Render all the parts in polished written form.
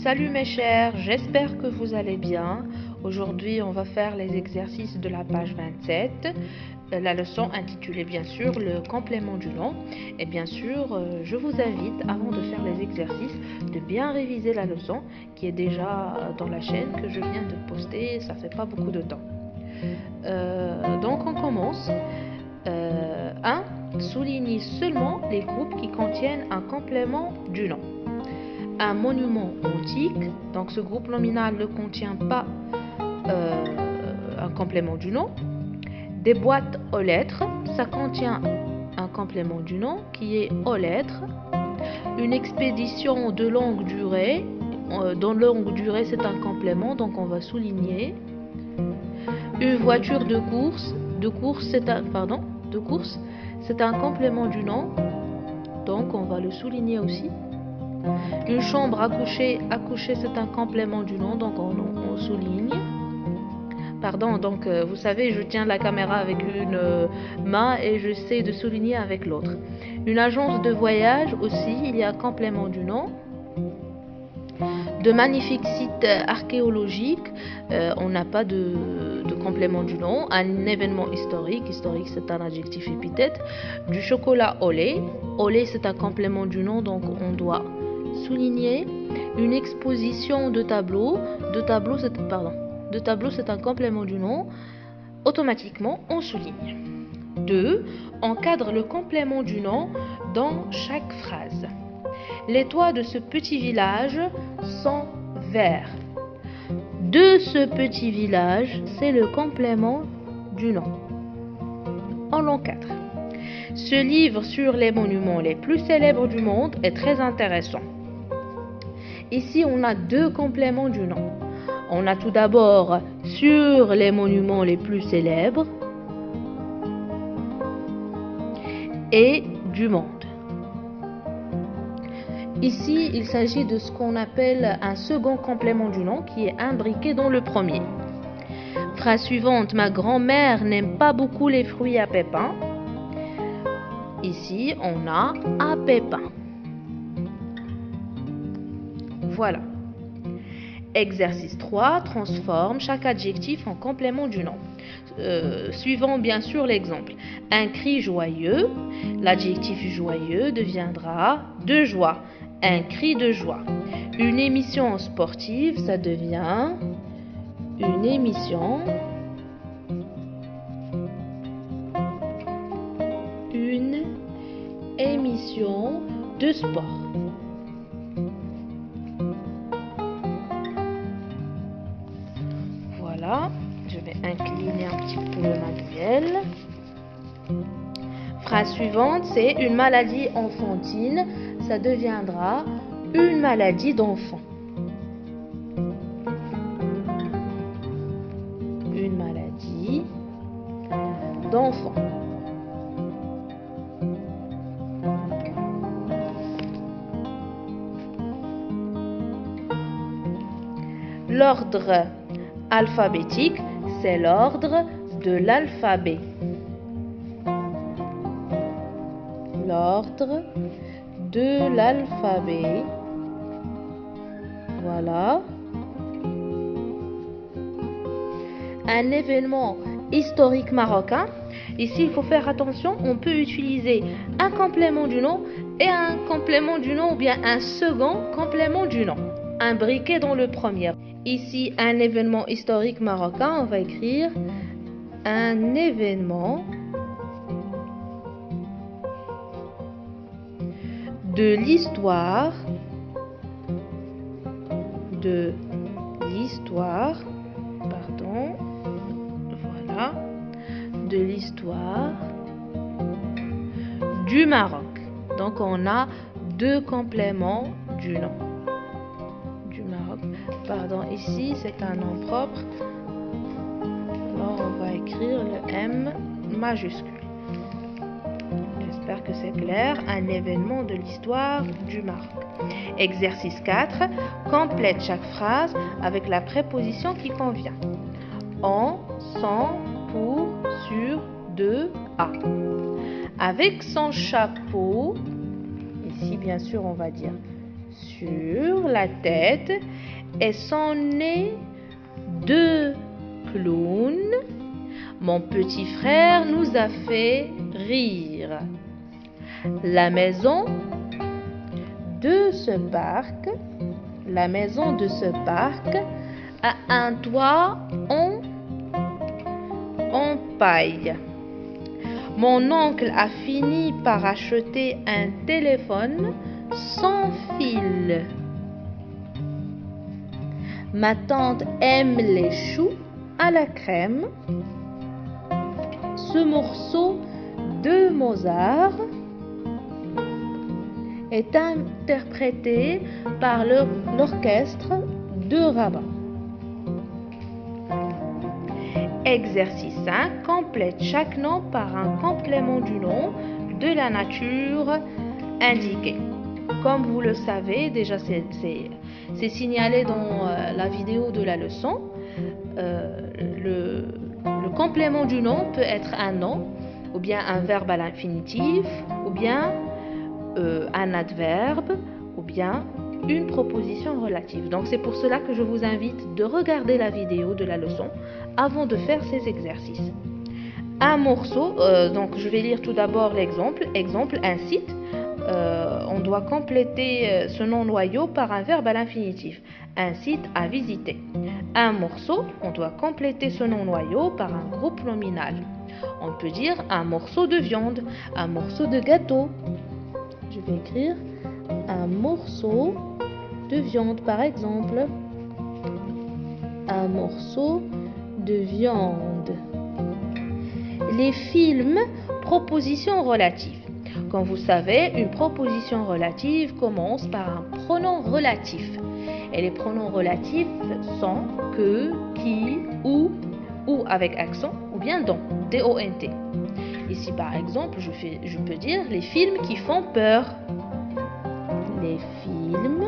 Salut mes chers, j'espère que vous allez bien. Aujourd'hui, on va faire les exercices de la page 27. La leçon intitulée bien sûr le complément du nom. Et bien sûr, je vous invite avant de faire les exercices de bien réviser la leçon qui est déjà dans la chaîne que je viens de poster. Ça fait pas beaucoup de temps. Donc on commence. 1. Souligne seulement les groupes qui contiennent un complément du nom. Un monument antique, donc ce groupe nominal ne contient pas un complément du nom. Des boîtes aux lettres, ça contient un complément du nom qui est aux lettres. Une expédition de longue durée, dans longue durée c'est un complément, donc on va souligner. Une voiture de course c'est un complément du nom, donc on va le souligner aussi. Une chambre à coucher c'est un complément du nom, donc on souligne. Donc vous savez, je tiens la caméra avec une main et j'essaie de souligner avec l'autre. Une agence de voyage aussi, il y a un complément du nom. De magnifiques sites archéologiques, on n'a pas de complément du nom. Un événement historique c'est un adjectif épithète. Du chocolat au lait c'est un complément du nom, donc on doit souligner. Une exposition de tableaux, c'est un complément du nom, automatiquement on souligne. 2. Encadre le complément du nom dans chaque phrase. Les toits de ce petit village sont verts. De ce petit village, c'est le complément du nom. On l'encadre. Ce livre sur les monuments les plus célèbres du monde est très intéressant. Ici, on a deux compléments du nom. On a tout d'abord sur les monuments les plus célèbres et du monde. Ici, il s'agit de ce qu'on appelle un second complément du nom qui est imbriqué dans le premier. Phrase suivante, ma grand-mère n'aime pas beaucoup les fruits à pépins. Ici, on a à pépins. Voilà. Exercice 3, transforme chaque adjectif en complément du nom. Suivant bien sûr l'exemple. Un cri joyeux, l'adjectif joyeux deviendra de joie. Un cri de joie. Une émission sportive, ça devient une émission de sport. Voilà, je vais incliner un petit peu le manuel. Phrase suivante, c'est une maladie enfantine, ça deviendra une maladie d'enfant. Une maladie d'enfant. L'ordre alphabétique, c'est l'ordre de l'alphabet. L'ordre de l'alphabet. Voilà. Un événement historique marocain. Ici, il faut faire attention, on peut utiliser un complément du nom et un complément du nom ou bien un second complément du nom, imbriqué dans le premier. Ici, un événement historique marocain, on va écrire un événement de l'histoire, voilà, de l'histoire du Maroc. Donc, on a deux compléments du nom. Ici c'est un nom propre, alors on va écrire le M majuscule. J'espère que c'est clair. Un événement de l'histoire du Maroc. Exercice 4, complète chaque phrase avec la préposition qui convient. En, sans, pour, sur, de, à. Avec son chapeau, ici bien sûr on va dire sur la tête et son nez, 2 clowns. Mon petit frère nous a fait rire. La maison de ce parc a un toit en paille. Mon oncle a fini par acheter un téléphone sans fil. Ma tante aime les choux à la crème. Ce morceau de Mozart est interprété par l'orchestre de Rabat. Exercice 1. Complète chaque nom par un complément du nom de la nature indiquée. Comme vous le savez, déjà c'est signalé dans la vidéo de la leçon. Le complément du nom peut être un nom, ou bien un verbe à l'infinitif, ou bien un adverbe, ou bien une proposition relative. Donc c'est pour cela que je vous invite de regarder la vidéo de la leçon avant de faire ces exercices. Un morceau, donc je vais lire tout d'abord l'exemple. Exemple, un site. On doit compléter ce nom noyau par un verbe à l'infinitif. Un site à visiter. Un morceau, on doit compléter ce nom noyau par un groupe nominal. On peut dire un morceau de viande, un morceau de gâteau. Je vais écrire un morceau de viande par exemple. Un morceau de viande. Les films, proposition relative. Comme vous savez, une proposition relative commence par un pronom relatif. Et les pronoms relatifs sont que, qui, ou avec accent, ou bien dont, D-O-N-T. Ici, par exemple, je peux dire les films qui font peur. Les films.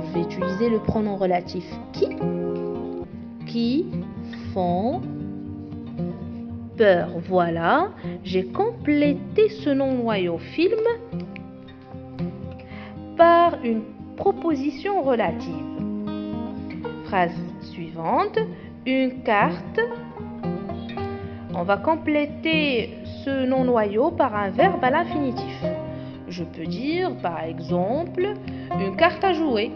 Je vais utiliser le pronom relatif qui font peur. Voilà, j'ai complété ce nom noyau film par une proposition relative. Phrase suivante, une carte. On va compléter ce nom noyau par un verbe à l'infinitif. Je peux dire par exemple une carte à jouer.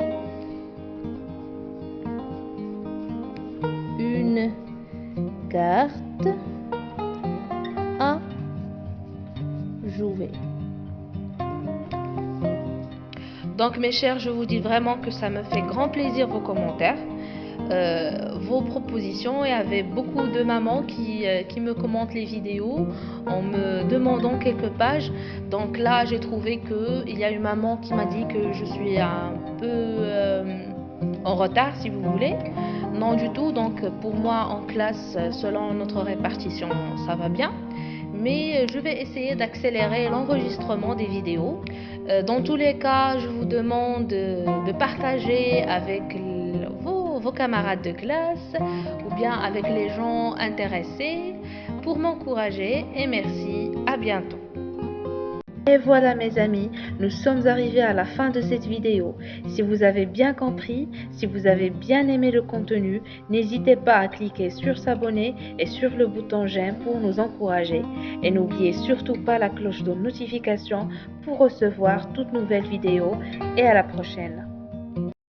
Une carte à jouer. Donc mes chers, je vous dis vraiment que ça me fait grand plaisir vos commentaires, vos propositions, et il y avait beaucoup de mamans qui me commentent les vidéos en me demandant quelques pages. Donc là j'ai trouvé qu'il y a une maman qui m'a dit que je suis un peu en retard, si vous voulez. Non du tout, donc pour moi en classe, selon notre répartition, ça va bien. Mais je vais essayer d'accélérer l'enregistrement des vidéos. Dans tous les cas, je vous demande de partager avec vos camarades de classe ou bien avec les gens intéressés pour m'encourager, et merci, à bientôt. Et voilà mes amis, nous sommes arrivés à la fin de cette vidéo. Si vous avez bien compris, si vous avez bien aimé le contenu, n'hésitez pas à cliquer sur s'abonner et sur le bouton j'aime pour nous encourager. Et n'oubliez surtout pas la cloche de notification pour recevoir toutes nouvelles vidéos. Et à la prochaine.